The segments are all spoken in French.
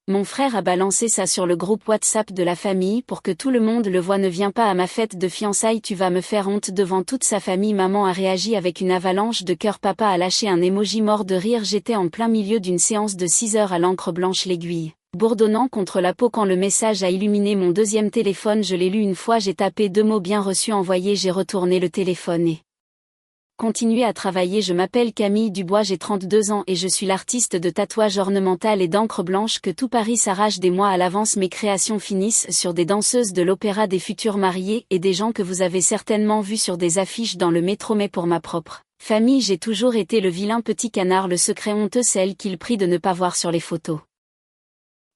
Mon frère a balancé ça sur le groupe WhatsApp de la famille pour que tout le monde le voie. Ne viens pas à ma fête de fiançailles, tu vas me faire honte devant toute sa famille. Maman a réagi avec une avalanche de cœur. Papa a lâché un emoji mort de rire. J'étais en plein milieu d'une séance de 6 heures à l'encre blanche, l'aiguille bourdonnant contre la peau quand le message a illuminé mon deuxième téléphone. Je l'ai lu une fois, j'ai tapé 2 mots bien reçus envoyés, j'ai retourné le téléphone et continuer à travailler. Je m'appelle Camille Dubois, j'ai 32 ans et je suis l'artiste de tatouage ornemental et d'encre blanche que tout Paris s'arrache des mois à l'avance. Mes créations finissent sur des danseuses de l'opéra, des futurs mariés et des gens que vous avez certainement vus sur des affiches dans le métro. Mais pour ma propre famille, j'ai toujours été le vilain petit canard, le secret honteux, celle qu'il prie de ne pas voir sur les photos.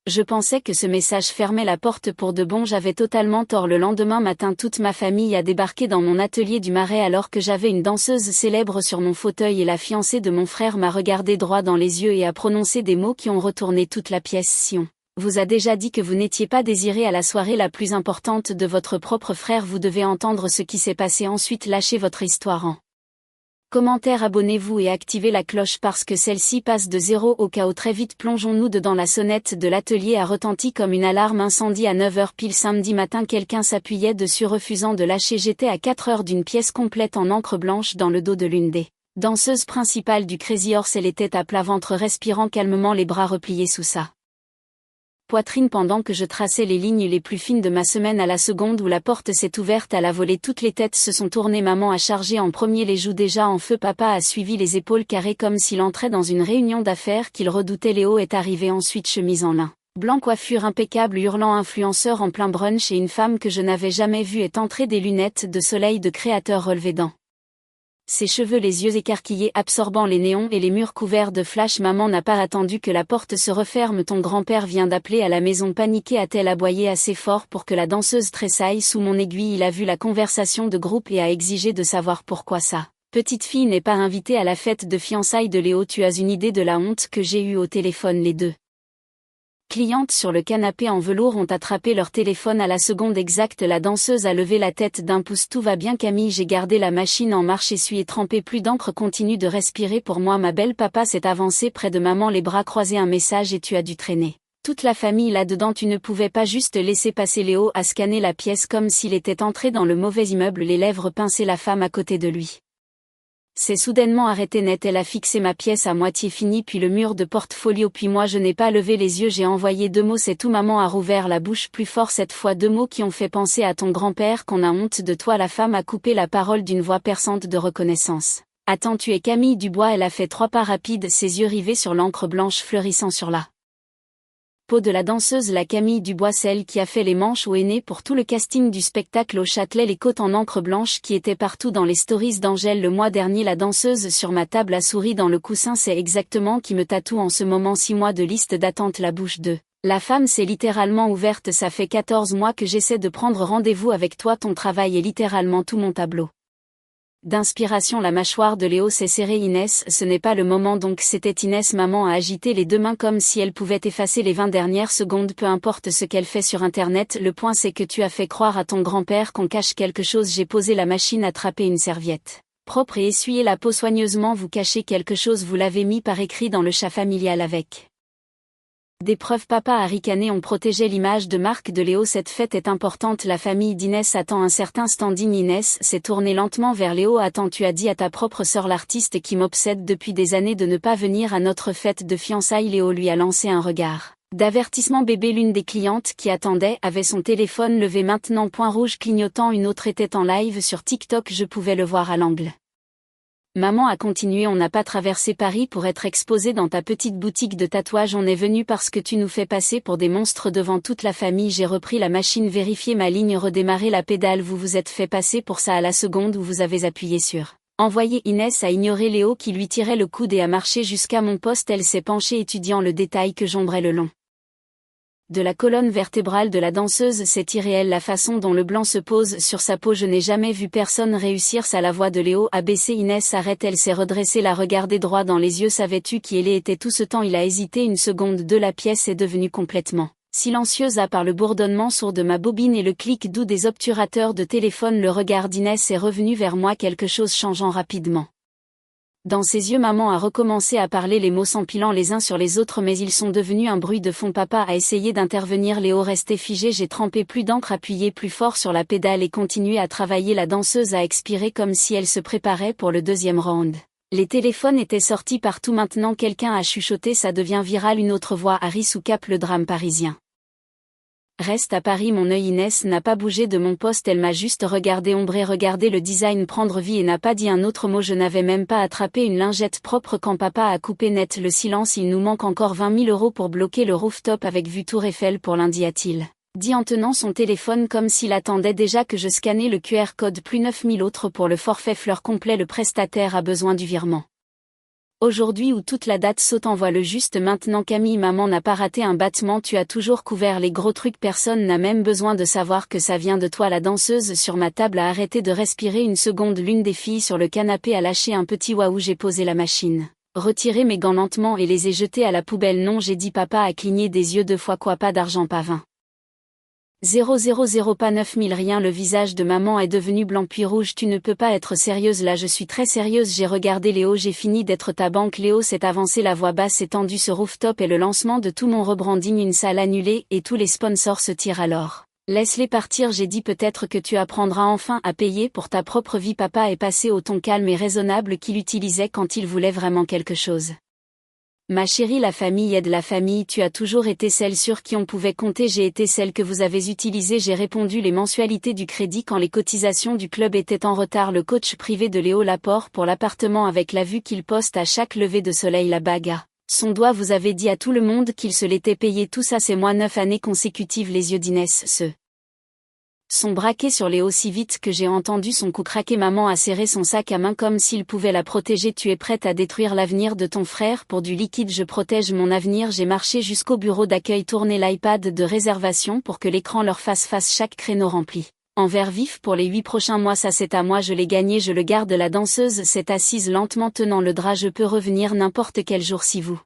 Je pensais que ce message fermait la porte pour de bon. J'avais totalement tort. Le lendemain matin, toute ma famille a débarqué dans mon atelier du Marais alors que j'avais une danseuse célèbre sur mon fauteuil et la fiancée de mon frère m'a regardé droit dans les yeux et a prononcé des mots qui ont retourné toute la pièce. Si on vous a déjà dit que vous n'étiez pas désiré à la soirée la plus importante de votre propre frère, vous devez entendre ce qui s'est passé ensuite. Lâchez votre histoire en commentaire, abonnez-vous et activez la cloche parce que celle-ci passe de 0 au chaos très vite. Plongeons-nous dedans. La sonnette de l'atelier a retenti comme une alarme incendie à 9 heures pile samedi matin. Quelqu'un s'appuyait dessus refusant de lâcher. J'étais à 4 heures d'une pièce complète en encre blanche dans le dos de l'une des danseuses principales du Crazy Horse. Elle était à plat ventre, respirant calmement, les bras repliés sous sa poitrine pendant que je traçais les lignes les plus fines de ma semaine. À la seconde où la porte s'est ouverte à la volée, toutes les têtes se sont tournées. Maman a chargé en premier, les joues déjà en feu. Papa a suivi, les épaules carrées comme s'il entrait dans une réunion d'affaires qu'il redoutait. Léo est arrivé ensuite, chemise en lin blanc, coiffure impeccable, hurlant influenceur en plein brunch, et une femme que je n'avais jamais vue est entrée, des lunettes de soleil de créateur relevées dans ses cheveux, les yeux écarquillés absorbant les néons et les murs couverts de flash. Maman n'a pas attendu que la porte se referme. Ton grand-père vient d'appeler à la maison. Paniquée, a-t-elle aboyé assez fort pour que la danseuse tressaille sous mon aiguille. Il a vu la conversation de groupe et a exigé de savoir pourquoi sa petite fille n'est pas invitée à la fête de fiançailles de Léo. Tu as une idée de la honte que j'ai eue au téléphone. Les deux clientes sur le canapé en velours ont attrapé leur téléphone à la seconde exacte. La danseuse a levé la tête d'un pouce. Tout va bien Camille, j'ai gardé la machine en marche, essuyé, trempé, plus d'encre, continue de respirer pour moi ma belle. Papa s'est avancé près de maman, les bras croisés, un message et tu as dû traîner toute la famille là-dedans. Tu ne pouvais pas juste laisser passer. Léo a scanné la pièce comme s'il était entré dans le mauvais immeuble, les lèvres pincées. La femme à côté de lui s'est soudainement arrêtée net. Elle a fixé ma pièce à moitié finie, puis le mur de portfolio, puis moi. Je n'ai pas levé les yeux, j'ai envoyé 2 mots, c'est tout. Maman a rouvert la bouche plus fort cette fois, 2 mots qui ont fait penser à ton grand-père, qu'on a honte de toi. La femme a coupé la parole d'une voix perçante de reconnaissance. Attends, tu es Camille Dubois. Elle a fait 3 pas rapides, ses yeux rivés sur l'encre blanche fleurissant sur la peau de la danseuse. La Camille Dubois, celle qui a fait les manches au henné pour tout le casting du spectacle au Châtelet, les côtes en encre blanche qui étaient partout dans les stories d'Angèle le mois dernier. La danseuse sur ma table a souri dans le coussin, c'est exactement qui me tatoue en ce moment. 6 mois de liste d'attente. La bouche de la femme s'est littéralement ouverte. Ça fait 14 mois que j'essaie de prendre rendez-vous avec toi, ton travail est littéralement tout mon tableau d'inspiration. La mâchoire de Léo s'est serrée. Inès, ce n'est pas le moment donc. C'était Inès. Maman a agité les 2 mains comme si elle pouvait effacer les 20 dernières secondes. Peu importe ce qu'elle fait sur internet, le point c'est que tu as fait croire à ton grand-père qu'on cache quelque chose. J'ai posé la machine, attrapé une serviette propre et essuyé la peau soigneusement. Vous cachez quelque chose, vous l'avez mis par écrit dans le chat familial avec des preuves. Papa a ricané. On protégeait l'image de marque de Léo. Cette fête est importante. La famille d'Inès attend un certain standing. Inès s'est tournée lentement vers Léo. Attends, tu as dit à ta propre sœur, l'artiste qui m'obsède depuis des années, de ne pas venir à notre fête de fiançailles. Léo lui a lancé un regard d'avertissement. Bébé, l'une des clientes qui attendait, avait son téléphone levé maintenant, point rouge clignotant. Une autre était en live sur TikTok, je pouvais le voir à l'angle. Maman a continué, on n'a pas traversé Paris pour être exposé dans ta petite boutique de tatouage. On est venu parce que tu nous fais passer pour des monstres devant toute la famille. J'ai repris la machine, vérifié ma ligne, redémarré la pédale. Vous vous êtes fait passer pour ça à la seconde où vous avez appuyé sur envoyer. Inès a ignoré Léo qui lui tirait le coude et a marché jusqu'à mon poste. Elle s'est penchée étudiant le détail que j'ombrais le long de la colonne vertébrale de la danseuse. C'est irréel la façon dont le blanc se pose sur sa peau. Je n'ai jamais vu personne réussir ça. La voix de Léo a baissé. Inès, arrête. Elle s'est redressée, l'a regardé droit dans les yeux. Savais-tu qui elle était tout ce temps? Il a hésité une seconde. La pièce est devenue complètement silencieuse à part le bourdonnement sourd de ma bobine et le clic doux des obturateurs de téléphone. Le regard d'Inès est revenu vers moi, quelque chose changeant rapidement Dans ses yeux, maman a recommencé à parler les mots s'empilant les uns sur les autres, mais ils sont devenus un bruit de fond. Papa a essayé d'intervenir. Léo restait figé. J'ai trempé plus d'encre, appuyé plus fort sur la pédale et continué à travailler. La danseuse a expiré comme si elle se préparait pour le deuxième round. Les téléphones étaient sortis partout. Maintenant quelqu'un a chuchoté, ça devient viral. Une autre voix Harry sous cap, le drame parisien. Reste à Paris. Mon œil, Inès n'a pas bougé de mon poste, elle m'a juste regardé ombrer, regardé le design prendre vie et n'a pas dit un autre mot. Je n'avais même pas attrapé une lingette propre quand papa a coupé net le silence. Il nous manque encore 20 000 € pour bloquer le rooftop avec vue Tour Eiffel pour lundi, a-t-il dit en tenant son téléphone comme s'il attendait déjà que je scannais le QR code. Plus 9 000 autres pour le forfait fleur complet. Le prestataire a besoin du virement aujourd'hui ou toute la date saute. Envoie le juste maintenant. Camille, maman n'a pas raté un battement, tu as toujours couvert les gros trucs, personne n'a même besoin de savoir que ça vient de toi. La danseuse sur ma table a arrêté de respirer une seconde. L'une des filles sur le canapé a lâché un petit waouh. J'ai posé la machine, retiré mes gants lentement et les ai jetés à la poubelle. Non, j'ai dit. Papa a cligné des yeux 2 fois. Quoi, pas d'argent, pas 20 000, pas 9 000, rien. Le visage de maman est devenu blanc puis rouge. Tu ne peux pas être sérieuse là. Je suis très sérieuse. J'ai regardé Léo. J'ai fini d'être ta banque. Léo s'est avancé, la voix basse s'est tendue. Ce rooftop est le lancement de tout mon rebranding, une salle annulée et tous les sponsors se tirent alors. Laisse-les partir. J'ai dit. Peut-être que tu apprendras enfin à payer pour ta propre vie. Papa est passé au ton calme et raisonnable qu'il utilisait quand il voulait vraiment quelque chose. Ma chérie, la famille aide la famille. Tu as toujours été celle sur qui on pouvait compter. J'ai été celle que vous avez utilisée. J'ai répondu les mensualités du crédit quand les cotisations du club étaient en retard. Le coach privé de Léo Laporte pour l'appartement avec la vue qu'il poste à chaque lever de soleil. La bague à son doigt. Vous avez dit à tout le monde qu'il se l'était payé. Tout ça c'est moi. 9 années consécutives. Les yeux d'Inès sont braqués sur Léo si vite que j'ai entendu son cou craquer. Maman a serré son sac à main comme s'il pouvait la protéger. Tu es prête à détruire l'avenir de ton frère pour du liquide. Je protège mon avenir. J'ai marché jusqu'au bureau d'accueil, tourné l'iPad de réservation pour que l'écran leur fasse face. Chaque créneau rempli en vert vif pour les 8 prochains mois. Ça c'est à moi, je l'ai gagné, je le garde. La danseuse s'est assise lentement tenant le drap. Je peux revenir n'importe quel jour si vous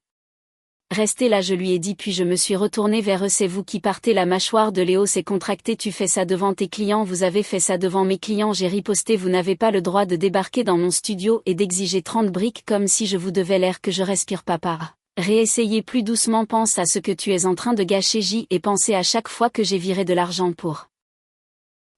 restez là, je lui ai dit, puis je me suis retournée vers eux. C'est vous qui partez. La mâchoire de Léo s'est contractée. Tu fais ça devant tes clients. Vous avez fait ça devant mes clients. J'ai riposté. Vous n'avez pas le droit de débarquer dans mon studio et d'exiger 30 briques comme si je vous devais l'air que je respire. Papa, réessayez plus doucement. Pense à ce que tu es en train de gâcher. J'y ai pensé à chaque fois que j'ai viré de l'argent pour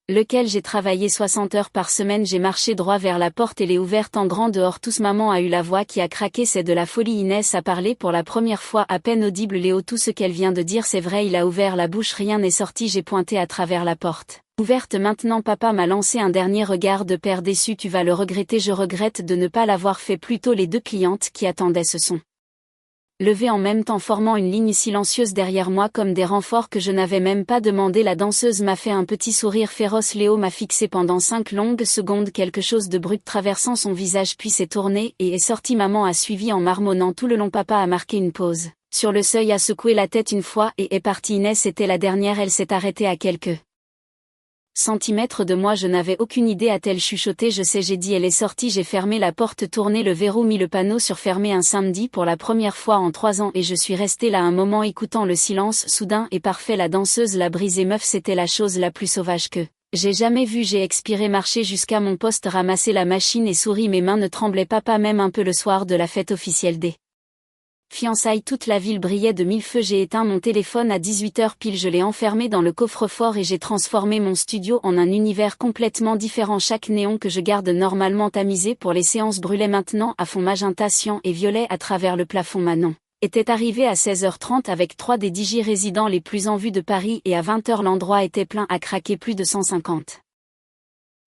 lequel j'ai travaillé 60 heures par semaine. J'ai marché droit vers la porte et l'ai ouverte en grand dehors. Tous. Maman a eu la voix qui a craqué. C'est de la folie. Inès a parlé pour la première fois, à peine audible. Léo, tout ce qu'elle vient de dire c'est vrai. Il a ouvert la bouche, rien n'est sorti. J'ai pointé à travers la porte ouverte. Maintenant papa m'a lancé un dernier regard de père déçu. Tu vas le regretter. Je regrette de ne pas l'avoir fait plus tôt. Les 2 clientes qui attendaient se sont levées en même temps, formant une ligne silencieuse derrière moi comme des renforts que je n'avais même pas demandé. La danseuse m'a fait un petit sourire féroce. Léo m'a fixé pendant 5 longues secondes. Quelque chose de brut traversant son visage puis s'est tourné et est sorti. Maman a suivi en marmonnant tout le long. Papa a marqué une pause sur le seuil, a secoué la tête une fois et est parti. Inès était la dernière. Elle s'est arrêtée à quelques centimètres de moi. Je n'avais aucune idée, a-t-elle chuchoté. Je sais, j'ai dit. Elle est sortie. J'ai fermé la porte, tourné le verrou, mis le panneau sur fermé un samedi pour la première fois en 3 ans et je suis restée là un moment écoutant le silence soudain et parfait. La danseuse l'a brisé. Meuf, c'était la chose la plus sauvage que j'ai jamais vue. J'ai expiré, marché jusqu'à mon poste, ramassé la machine et souri. Mes mains ne tremblaient pas même un peu. Le soir de la fête officielle des fiançailles, toute la ville brillait de 1000 feux. J'ai éteint mon téléphone à 18 h pile. Je l'ai enfermé dans le coffre-fort et j'ai transformé mon studio en un univers complètement différent. Chaque néon que je garde normalement tamisé pour les séances brûlait maintenant à fond magenta, cyan et violet à travers le plafond. Manon était arrivé à 16h30 avec 3 des DJ résidents les plus en vue de Paris et à 20 h l'endroit était plein à craquer. Plus de 150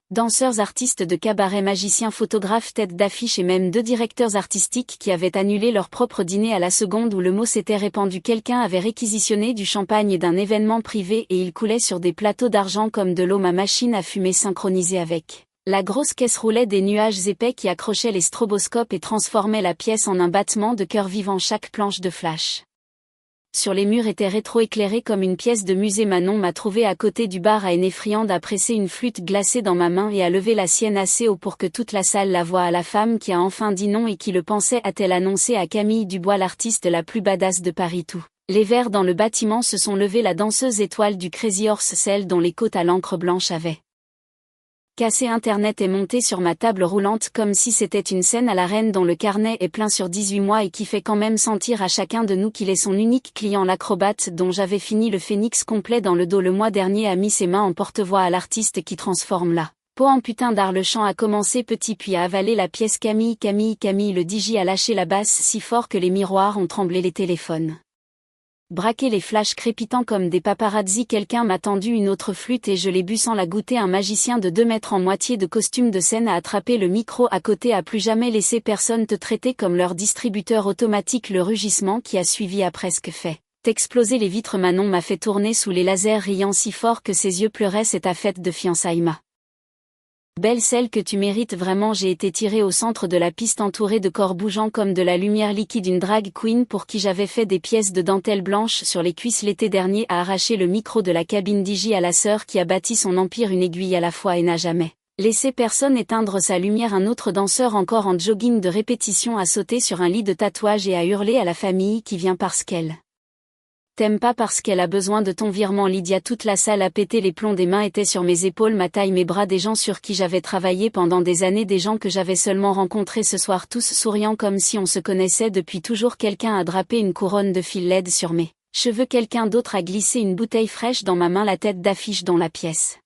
danseurs, artistes de cabaret, magiciens, photographes, têtes d'affiche et même 2 directeurs artistiques qui avaient annulé leur propre dîner à la seconde où le mot s'était répandu. Quelqu'un avait réquisitionné du champagne d'un événement privé et il coulait sur des plateaux d'argent comme de l'eau. Ma machine à fumer synchronisée avec la grosse caisse roulait des nuages épais qui accrochaient les stroboscopes et transformaient la pièce en un battement de cœur vivant. Chaque planche de flash sur les murs était rétro-éclairée comme une pièce de musée. Manon m'a trouvé à côté du bar à une effrayante à presser une flûte glacée dans ma main et à lever la sienne assez haut pour que toute la salle la voie. À la femme qui a enfin dit non et qui le pensait, a-t-elle annoncé à Camille Dubois, l'artiste la plus badass de Paris. Tout les verres dans le bâtiment se sont levés. La danseuse étoile du Crazy Horse, celle dont les côtes à l'encre blanche avaient Casser Internet est monté sur ma table roulante comme si c'était une scène à la reine dont le carnet est plein sur 18 mois et qui fait quand même sentir à chacun de nous qu'il est son unique client. L'acrobate dont j'avais fini le phénix complet dans le dos le mois dernier a mis ses mains en porte-voix à l'artiste qui transforme la peau en putain d'art. Le chant a commencé petit puis a avalé la pièce. Camille, Camille, Camille. Le DJ a lâché la basse si fort que les miroirs ont tremblé. Les téléphones braquer les flashs crépitants comme des paparazzi. Quelqu'un m'a tendu une autre flûte et je l'ai bu sans la goûter. Un magicien de 2 mètres en moitié de costume de scène a attrapé le micro à côté. À plus jamais laisser personne te traiter comme leur distributeur automatique. Le rugissement qui a suivi a presque fait exploser les vitres. Manon m'a fait tourner sous les lasers riant si fort que ses yeux pleuraient. C'est ta fête de fiançailles ma belle, celle que tu mérites vraiment. J'ai été tirée au centre de la piste entourée de corps bougeants comme de la lumière liquide. Une drag queen pour qui j'avais fait des pièces de dentelle blanche sur les cuisses l'été dernier a arraché le micro de la cabine DJ à la sœur qui a bâti son empire une aiguille à la fois et n'a jamais laissé personne éteindre sa lumière. Un autre danseur encore en jogging de répétition a sauté sur un lit de tatouage et a hurlé à la famille qui vient parce qu'elle t'aime pas parce qu'elle a besoin de ton virement. Lydia, toute la salle a pété les plombs. Des mains étaient sur mes épaules, ma taille, mes bras. Des gens sur qui j'avais travaillé pendant des années, des gens que j'avais seulement rencontrés ce soir, tous souriants comme si on se connaissait depuis toujours. Quelqu'un a drapé une couronne de fil LED sur mes cheveux. Quelqu'un d'autre a glissé une bouteille fraîche dans ma main. La tête d'affiche dans la pièce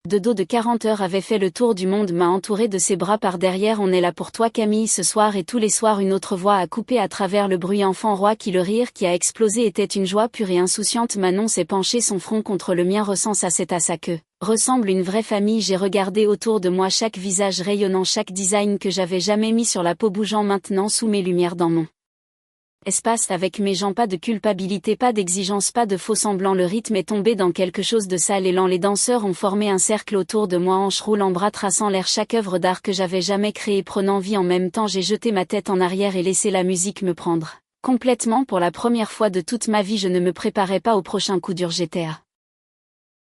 de dos de 40 heures avait fait le tour du monde, m'a entouré de ses bras par derrière. On est là pour toi Camille ce soir et tous les soirs. Une autre voix a coupé à travers le bruit. Enfant roi qui le rire qui a explosé était une joie pure et insouciante. Manon s'est penchée, son front contre le mien, ressent ça, c'est à ça que ressemble une vraie famille. J'ai regardé autour de moi, chaque visage rayonnant, chaque design que j'avais jamais mis sur la peau bougeant maintenant sous mes lumières dans mon espace avec mes gens. Pas de culpabilité, pas d'exigence, pas de faux semblants. Le rythme est tombé dans quelque chose de sale et lent. Les danseurs ont formé un cercle autour de moi, hanches roulant, bras traçant l'air. Chaque œuvre d'art que j'avais jamais créée prenant vie en même temps. J'ai jeté ma tête en arrière et laissé la musique me prendre complètement. Pour la première fois de toute ma vie, je ne me préparais pas au prochain coup dur. J'étais à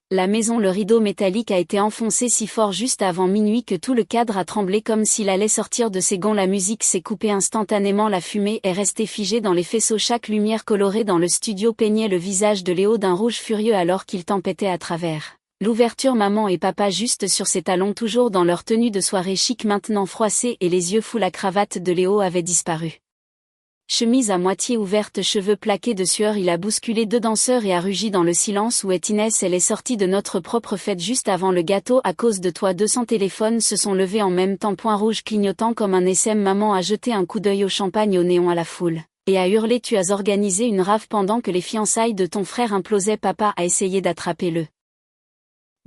la maison. Le rideau métallique a été enfoncé si fort juste avant minuit que tout le cadre a tremblé comme s'il allait sortir de ses gonds. La musique s'est coupée instantanément, la fumée est restée figée dans les faisceaux. Chaque lumière colorée dans le studio peignait le visage de Léo d'un rouge furieux alors qu'il tempêtait à travers l'ouverture. Maman et papa juste sur ses talons, toujours dans leur tenue de soirée chic, maintenant froissée et les yeux fous. La cravate de Léo avait disparu. Chemise à moitié ouverte, cheveux plaqués de sueur, il a bousculé 2 danseurs et a rugi dans le silence. Où est Inès? Elle est sortie de notre propre fête juste avant le gâteau. À cause de toi 200 téléphones se sont levés en même temps, point rouge clignotant comme un SM. Maman a jeté un coup d'œil au champagne, au néon, à la foule et a hurlé: tu as organisé une rave pendant que les fiançailles de ton frère implosaient. Papa a essayé d'attraper le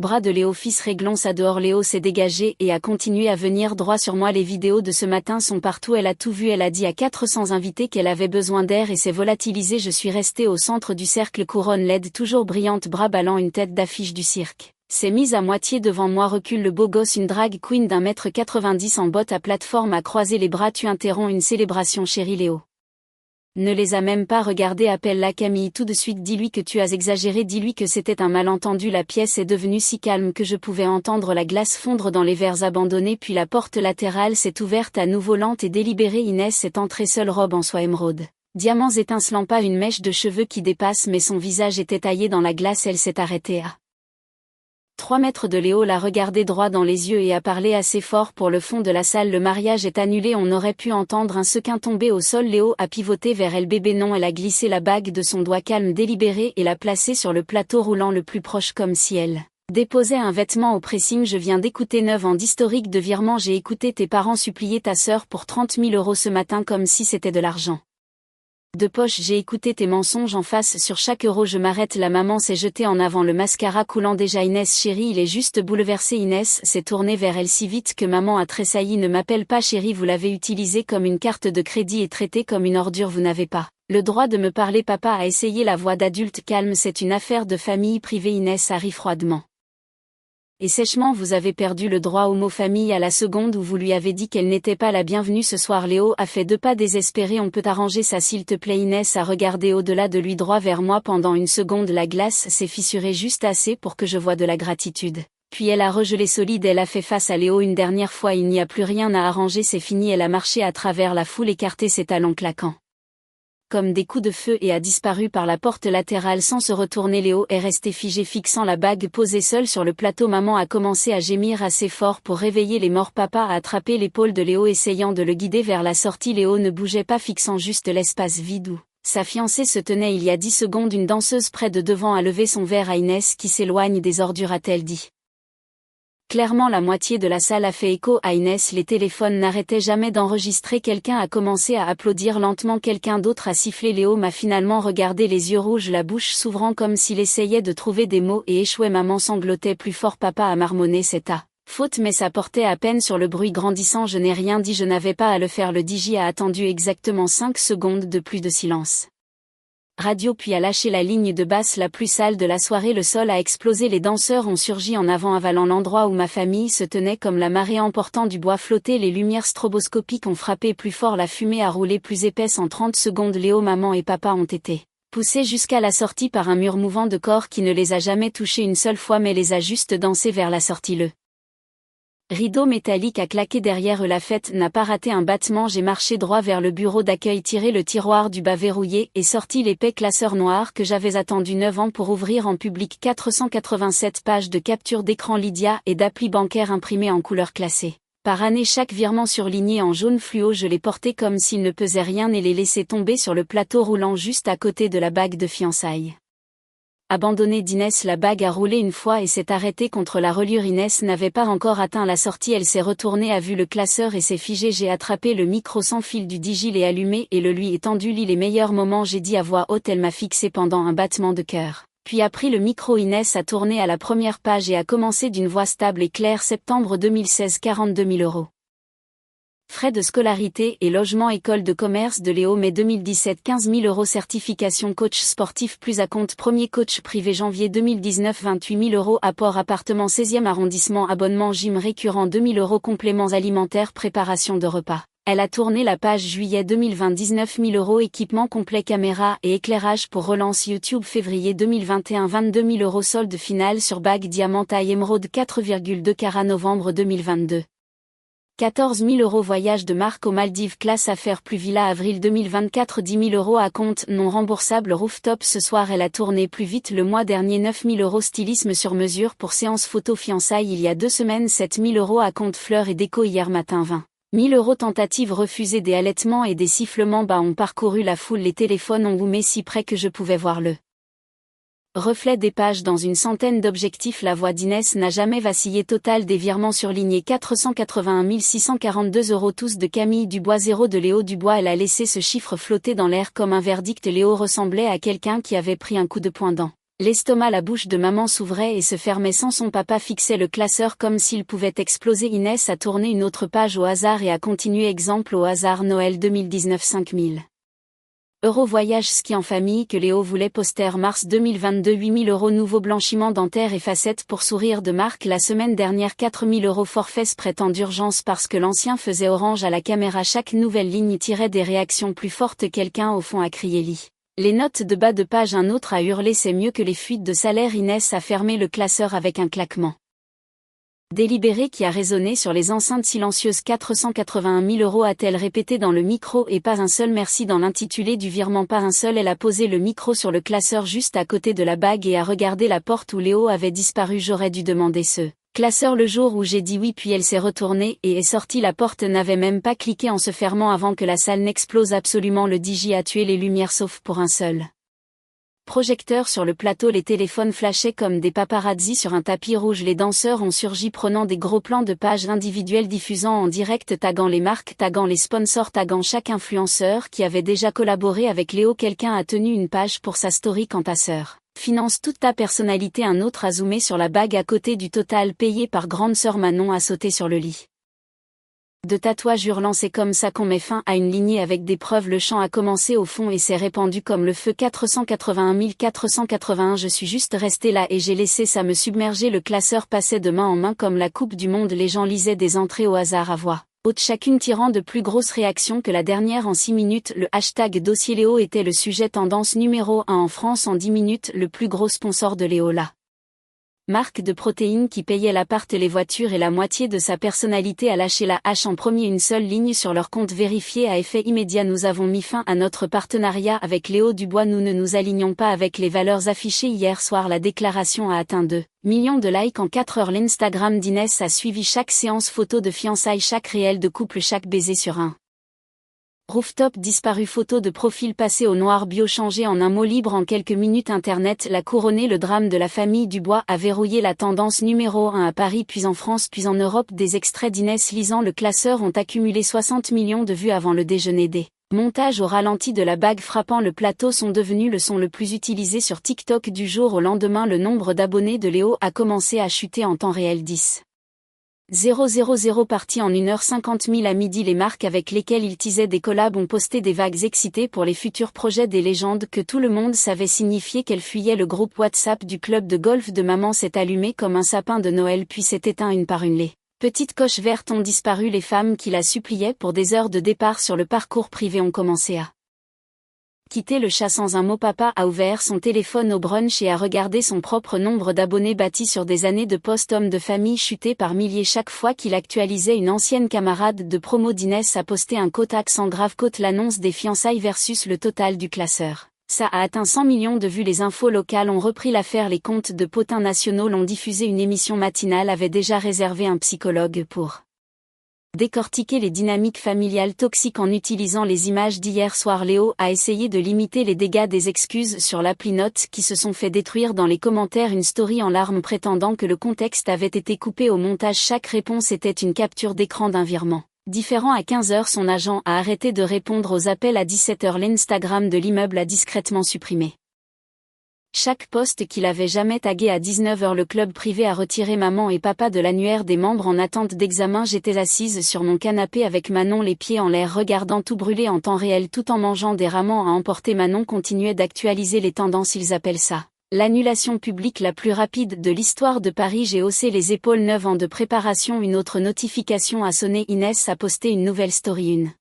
bras de Léo. Fils, réglons ça dehors. Léo s'est dégagé et a continué à venir droit sur moi. Les vidéos de ce matin sont partout, elle a tout vu. Elle a dit à 400 invités qu'elle avait besoin d'air et s'est volatilisée. Je suis restée au centre du cercle, couronne LED toujours brillante, bras ballants, une tête d'affiche du cirque s'est mise à moitié devant moi. Recule le beau gosse, une drag queen d'1,90 m en bottes à plateforme a croisé les bras. Tu interromps une célébration, chérie. Léo ne les a même pas regardés. Appelle-la Camille tout de suite, dis-lui que tu as exagéré, dis-lui que c'était un malentendu. La pièce est devenue si calme que je pouvais entendre la glace fondre dans les verres abandonnés. Puis la porte latérale s'est ouverte à nouveau, lente et délibérée. Inès est entrée seule, robe en soie émeraude, diamants étincelant, pas une mèche de cheveux qui dépasse, mais son visage était taillé dans la glace. Elle s'est arrêtée à 3 mètres de Léo, l'a regardé droit dans les yeux et a parlé assez fort pour le fond de la salle. Le mariage est annulé. On aurait pu entendre un sequin tomber au sol. Léo a pivoté vers elle. Bébé non. Elle a glissé la bague de son doigt calme, délibéré, et l'a placée sur le plateau roulant le plus proche comme si elle déposait un vêtement au pressing. Je viens d'écouter 9 ans d'historique de virement. J'ai écouté tes parents supplier ta sœur pour 30 000 € ce matin comme si c'était de l'argent de poche. J'ai écouté tes mensonges en face sur chaque euro. Je m'arrête. La maman s'est jetée en avant, le mascara coulant déjà. Inès chérie, il est juste bouleversé. Inès s'est tournée vers elle si vite que maman a tressailli. Ne m'appelle pas chérie, vous l'avez utilisée comme une carte de crédit et traitée comme une ordure. Vous n'avez pas le droit de me parler. Papa a essayé la voix d'adulte calme. C'est une affaire de famille privée. Inès a ri froidement et sèchement. Vous avez perdu le droit au mot famille à la seconde où vous lui avez dit qu'elle n'était pas la bienvenue ce soir. Léo a fait 2 pas désespérés. On peut arranger ça s'il te plaît? Inès a regardé au-delà de lui droit vers moi pendant une seconde. La glace s'est fissurée juste assez pour que je voie de la gratitude. Puis elle a regelé solide. Elle a fait face à Léo une dernière fois. Il n'y a plus rien à arranger, c'est fini. Elle a marché à travers la foule, écarté ses talons claquants comme des coups de feu et a disparu par la porte latérale sans se retourner. Léo est resté figé fixant la bague posée seule sur le plateau. Maman a commencé à gémir assez fort pour réveiller les morts. Papa a attrapé l'épaule de Léo essayant de le guider vers la sortie. Léo ne bougeait pas, fixant juste l'espace vide où sa fiancée se tenait il y a 10 secondes. Une danseuse près de devant a levé son verre à Inès qui s'éloigne des ordures, a-t-elle dit. Clairement, la moitié de la salle a fait écho à Inès. Les téléphones n'arrêtaient jamais d'enregistrer. Quelqu'un a commencé à applaudir lentement, quelqu'un d'autre a sifflé. Léo m'a finalement regardé, les yeux rouges, la bouche s'ouvrant comme s'il essayait de trouver des mots et échouait. Maman sanglotait plus fort. Papa a marmonné, c'est ta faute, mais ça portait à peine sur le bruit grandissant. Je n'ai rien dit, je n'avais pas à le faire. Le DJ a attendu exactement 5 secondes de plus de silence radio puis a lâché la ligne de basse la plus sale de la soirée. Le sol a explosé, les danseurs ont surgi en avant avalant l'endroit où ma famille se tenait comme la marée emportant du bois flotté. Les lumières stroboscopiques ont frappé plus fort, la fumée a roulé plus épaisse en 30 secondes. Léo, maman et papa ont été poussés jusqu'à la sortie par un mur mouvant de corps qui ne les a jamais touchés une seule fois mais les a juste dansés vers la sortie. Le rideau métallique a claqué derrière eux. La fête n'a pas raté un battement. J'ai marché droit vers le bureau d'accueil, tiré le tiroir du bas verrouillé et sorti l'épais classeur noir que j'avais attendu 9 ans pour ouvrir en public. 487 pages de capture d'écran Lydia et d'appli bancaire imprimés en couleur classée par année, chaque virement surligné en jaune fluo. Je les portais comme s'ils ne pesaient rien et les laissais tomber sur le plateau roulant juste à côté de la bague de fiançailles. Abandonnée d'Inès, la bague a roulé une fois et s'est arrêtée contre la reliure. Inès n'avait pas encore atteint la sortie, elle s'est retournée, a vu le classeur et s'est figée. J'ai attrapé le micro sans fil du DJ, l'ai allumé et le lui étendu. Lis les meilleurs moments, j'ai dit à voix haute. Elle m'a fixé pendant un battement de cœur, puis a pris le micro. Inès a tourné à la première page et a commencé d'une voix stable et claire. Septembre 2016, 42 000 €. Frais de scolarité et logement, école de commerce de Léo, mai 2017, 15 000 €. Certification coach sportif plus à compte, premier coach privé, janvier 2019, 28 000 €. Apport appartement 16e arrondissement, abonnement gym récurrent 2 000 €. Compléments alimentaires, préparation de repas. Elle a tourné la page juillet 2020, 19 000 €. Équipement complet, caméra et éclairage pour relance YouTube, février 2021, 22 000 €. Solde final sur bague diamant taille émeraude 4,2 carats, novembre 2022. 14 000 €. Voyage de marque aux Maldives, classe affaires plus villa, avril 2024, 10 000 € à compte non remboursable. Rooftop ce soir, elle a tourné plus vite le mois dernier, 9 000 €. Stylisme sur mesure pour séance photo fiançailles il y a 2 semaines, 7 000 € à compte. Fleurs et déco hier matin, 20 000 €. Tentative refusée, des halètements et des sifflements bas ont parcouru la foule. Les téléphones ont boomé si près que je pouvais voir le reflet des pages dans une centaine d'objectifs. La voix d'Inès n'a jamais vacillé. Total des virements surlignés, 481 642 €, tous de Camille Dubois, 0 de Léo Dubois. Elle a laissé ce chiffre flotter dans l'air comme un verdict. Léo ressemblait à quelqu'un qui avait pris un coup de poing dans l'estomac. La bouche de maman s'ouvrait et se fermait sans son. Papa fixait le classeur comme s'il pouvait exploser. Inès a tourné une autre page au hasard et a continué. Exemple au hasard, Noël 2019, 5 000 €. Voyage ski en famille que Léo voulait. Poster mars 2022, 8 000 €. Nouveau blanchiment dentaire et facettes pour sourire de marque la semaine dernière, 4 000 €. Forfait prêtant d'urgence parce que l'ancien faisait orange à la caméra. Chaque nouvelle ligne tirait des réactions plus fortes. Quelqu'un au fond a crié lit. Les notes de bas de page, un autre a hurlé c'est mieux que les fuites de salaire. Inès a fermé le classeur avec un claquement délibéré qui a résonné sur les enceintes silencieuses. 481 000 €, a-t-elle répété dans le micro, et pas un seul merci dans l'intitulé du virement, pas un seul. Elle a posé le micro sur le classeur juste à côté de la bague et a regardé la porte où Léo avait disparu. J'aurais dû demander ce classeur le jour où j'ai dit oui, puis elle s'est retournée et est sortie. La porte n'avait même pas cliqué en se fermant avant que la salle n'explose absolument. Le DJ a tué les lumières sauf pour un seul projecteur sur le plateau. Les téléphones flashaient comme des paparazzis sur un tapis rouge. Les danseurs ont surgi prenant des gros plans de pages individuelles, diffusant en direct, taguant les marques, taguant les sponsors, taguant chaque influenceur qui avait déjà collaboré avec Léo. Quelqu'un a tenu une page pour sa story quand ta sœur finance toute ta personnalité. Un autre a zoomé sur la bague à côté du total payé par grande sœur. Manon a sauté sur le lit de tatouage hurlant c'est comme ça qu'on met fin à une lignée avec des preuves. Le chant a commencé au fond et s'est répandu comme le feu. 481 481. Je suis juste resté là et j'ai laissé ça me submerger. Le classeur passait de main en main comme la coupe du monde. Les gens lisaient des entrées au hasard à voix haute, chacune tirant de plus grosses réactions que la dernière. En 6 minutes, le hashtag dossier Léo était le sujet tendance numéro 1 en France. En 10 minutes, le plus gros sponsor de Léo, la marque de protéines qui payait l'appart les voitures et la moitié de sa personnalité a lâché la hache en premier une seule ligne sur leur compte vérifié à effet immédiat. Nous avons mis fin à notre partenariat avec Léo Dubois. Nous ne nous alignons pas avec les valeurs affichées hier soir. La déclaration a atteint 2 millions de likes en 4 heures. L'Instagram d'Inès a suivi chaque séance photo de fiançailles, chaque réel de couple, chaque baiser sur un rooftop disparu, photo de profil passé au noir, bio changé en un mot libre en quelques minutes. Internet l'a couronné, le drame de la famille Dubois a verrouillé la tendance numéro 1 à Paris puis en France puis en Europe. Des extraits d'Inès lisant le classeur ont accumulé 60 millions de vues avant le déjeuner. Des montages au ralenti de la bague frappant le plateau sont devenus le son le plus utilisé sur TikTok. Du jour au lendemain, le nombre d'abonnés de Léo a commencé à chuter en temps réel. 10,000 parti en 1h50 000 à midi. Les marques avec lesquelles il teasait des collabs ont posté des vagues excitées pour les futurs projets. Des légendes que tout le monde savait signifier qu'elle fuyait. Le groupe WhatsApp du club de golf de maman s'est allumé comme un sapin de Noël puis s'est éteint une par une. Les petites coches vertes ont disparu. Les femmes qui la suppliaient pour des heures de départ sur le parcours privé ont commencé à quitter le chat sans un mot. Papa a ouvert son téléphone au brunch et a regardé son propre nombre d'abonnés bâti sur des années de posts. Homme de famille chuté par milliers chaque fois qu'il actualisait. Une ancienne camarade de promo d'Inès a posté un quote accent grave quote l'annonce des fiançailles versus le total du classeur. Ça a atteint 100 millions de vues. Les infos locales ont repris l'affaire. Les comptes de potins nationaux l'ont diffusé. Une émission matinale avait déjà réservé un psychologue pour décortiquer les dynamiques familiales toxiques en utilisant les images d'hier soir. Léo a essayé de limiter les dégâts. Des excuses sur l'appli Notes qui se sont fait détruire dans les commentaires. Une story en larmes prétendant que le contexte avait été coupé au montage. Chaque réponse était une capture d'écran d'un virement différent. À 15h, son agent a arrêté de répondre aux appels. À 17h, l'Instagram de l'immeuble a discrètement supprimé chaque post qu'il avait jamais tagué. À 19h, le club privé a retiré maman et papa de l'annuaire des membres en attente d'examen. J'étais assise sur mon canapé avec Manon les pieds en l'air regardant tout brûler en temps réel tout en mangeant des ramen à emporter. Manon continuait d'actualiser les tendances. Ils appellent ça l'annulation publique la plus rapide de l'histoire de Paris. J'ai haussé les épaules. 9 ans de préparation. Une autre notification a sonné. Inès a posté une nouvelle story. Une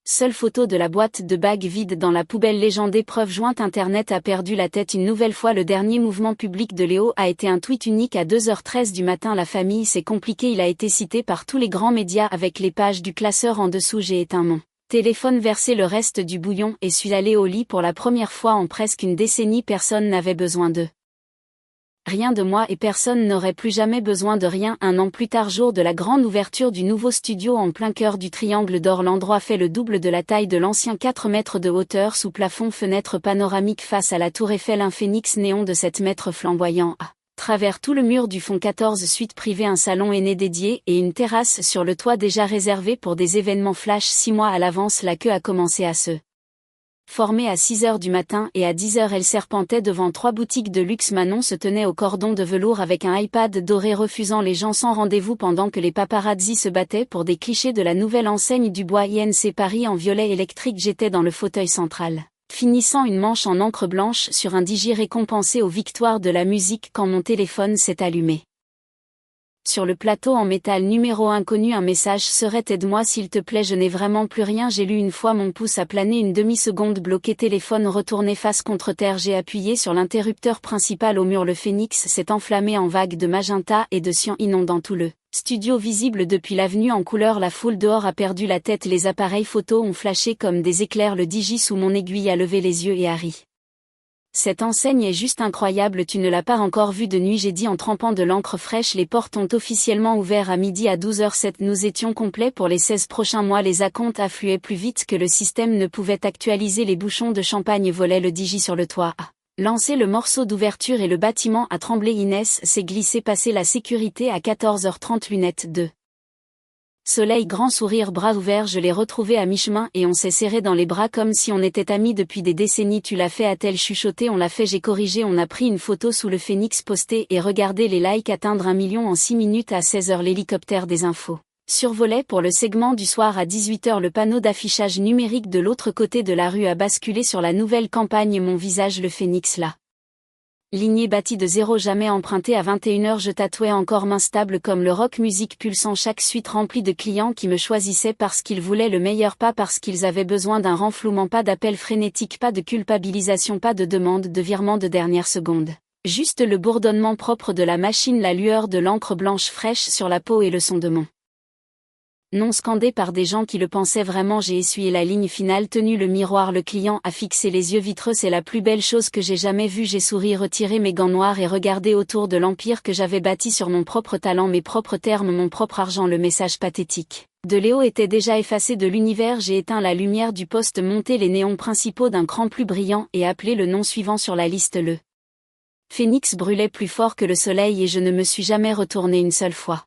seule photo de la boîte de bagues vide dans la poubelle. Légende épreuve jointe. Internet a perdu la tête une nouvelle fois. Le dernier mouvement public de Léo a été un tweet unique à 2h13 du matin. La famille, c'est compliqué. Il a été cité par tous les grands médias avec les pages du classeur en dessous. J'ai éteint mon téléphone, versé le reste du bouillon et suis allé au lit. Pour la première fois en presque une décennie, personne n'avait besoin de rien de moi et personne n'aurait plus jamais besoin de rien. Un an plus tard, jour de la grande ouverture du nouveau studio en plein cœur du Triangle d'Or, l'endroit fait le double de la taille de l'ancien. 4 mètres de hauteur sous plafond, fenêtre panoramique face à la tour Eiffel, un phénix néon de 7 mètres flamboyant à travers tout le mur du fond. 14 suites privées, un salon aîné dédié et une terrasse sur le toit déjà réservée pour des événements flash. 6 mois à l'avance, la queue a commencé à se formée à 6h du matin et à 10h elle serpentait devant 3 boutiques de luxe. Manon se tenait au cordon de velours avec un iPad doré refusant les gens sans rendez-vous pendant que les paparazzi se battaient pour des clichés de la nouvelle enseigne Dubois INC Paris en violet électrique. J'étais dans le fauteuil central, finissant une manche en encre blanche sur un digi récompensé aux victoires de la musique quand mon téléphone s'est allumé. Sur le plateau en métal numéro inconnu, un message serait: aide-moi s'il te plaît, je n'ai vraiment plus rien. J'ai lu une fois, mon pouce a plané une demi-seconde bloqué, téléphone retourné face contre terre. J'ai appuyé sur l'interrupteur principal au mur. Le phénix s'est enflammé en vagues de magenta et de cyan inondant tout le studio visible depuis l'avenue en couleur. La foule dehors a perdu la tête, les appareils photo ont flashé comme des éclairs. Le digi sous mon aiguille a levé les yeux et a ri. Cette enseigne est juste incroyable, tu ne l'as pas encore vue de nuit, j'ai dit en trempant de l'encre fraîche. Les portes ont officiellement ouvert à midi. À 12h07, nous étions complets pour les 16 prochains mois. Les acomptes affluaient plus vite que le système ne pouvait actualiser. Les bouchons de champagne volaient. Le digi sur le toit a lancé le morceau d'ouverture et le bâtiment a tremblé. Inès s'est glissée passer la sécurité à 14h30. Lunettes de soleil, grand sourire, bras ouverts, je l'ai retrouvé à mi-chemin et on s'est serré dans les bras comme si on était amis depuis des décennies. Tu l'as fait, a-t-elle chuchoté. On l'a fait, j'ai corrigé. On a pris une photo sous le phénix posté et regardé les likes atteindre 1 million en 6 minutes. À 16h, l'hélicoptère des infos survolait pour le segment du soir. À 18h, le panneau d'affichage numérique de l'autre côté de la rue a basculé sur la nouvelle campagne Mon visage, le phénix là. Lignée bâtie de zéro, jamais empruntée. À 21h, je tatouais encore main stable comme le rock musique pulsant. Chaque suite remplie de clients qui me choisissaient parce qu'ils voulaient le meilleur, pas parce qu'ils avaient besoin d'un renflouement. Pas d'appel frénétique, pas de culpabilisation, pas de demande de virement de dernière seconde. Juste le bourdonnement propre de la machine, la lueur de l'encre blanche fraîche sur la peau et le son de mon nom scandé par des gens qui le pensaient vraiment. J'ai essuyé la ligne finale, tenu le miroir, le client a fixé les yeux vitreux. C'est la plus belle chose que j'ai jamais vue. J'ai souri, retiré mes gants noirs et regardé autour de l'empire que j'avais bâti sur mon propre talent, mes propres termes, mon propre argent. Le message pathétique de Léo était déjà effacé de l'univers. J'ai éteint la lumière du poste, monté les néons principaux d'un cran plus brillant et appelé le nom suivant sur la liste. Le Phénix brûlait plus fort que le soleil et je ne me suis jamais retourné une seule fois.